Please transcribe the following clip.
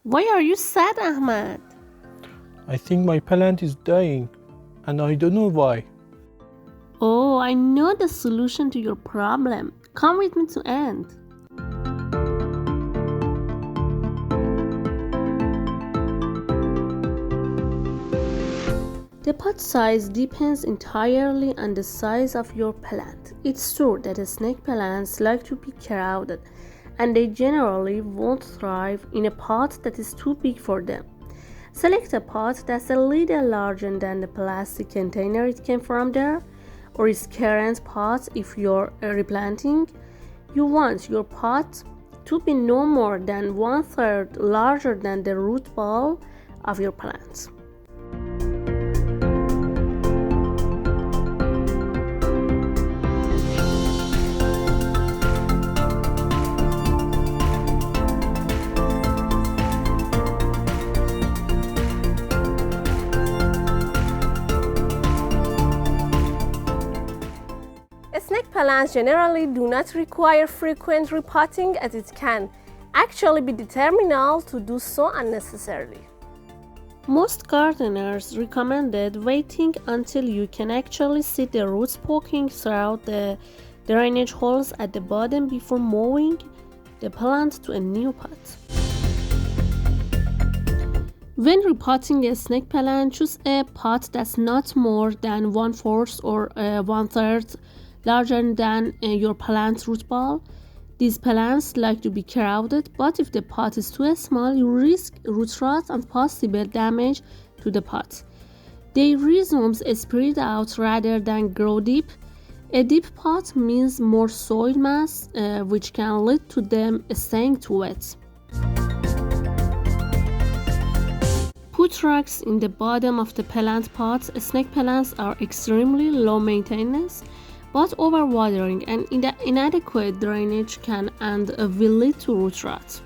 Why are you sad, Ahmad? I think my plant is dying, and I don't know why. Oh, I know the solution to your problem. Come with me to end. The pot size depends entirely on the size of your plant. It's true that snake plants like to be crowded, and they generally won't thrive in a pot that is too big for them. Select a pot that's a little larger than the plastic container it came from there, or its current pot if you're replanting. You want your pot to be no more than 1/3 larger than the root ball of your plant. Snake plants generally do not require frequent repotting, as it can actually be detrimental to do so unnecessarily. Most gardeners recommended waiting until you can actually see the roots poking throughout the drainage holes at the bottom before moving the plant to a new pot. When repotting a snake plant, choose a pot that's not more than 1/4 or 1/3 larger than your plant's root ball. These plants like to be crowded, but if the pot is too small, you risk root rot and possible damage to the pot. Their rhizomes spread out rather than grow deep. A deep pot means more soil mass, which can lead to them staying too wet. Put rocks in the bottom of the plant pots. Snake plants are extremely low maintenance, but overwatering and inadequate drainage can and will lead to root rot.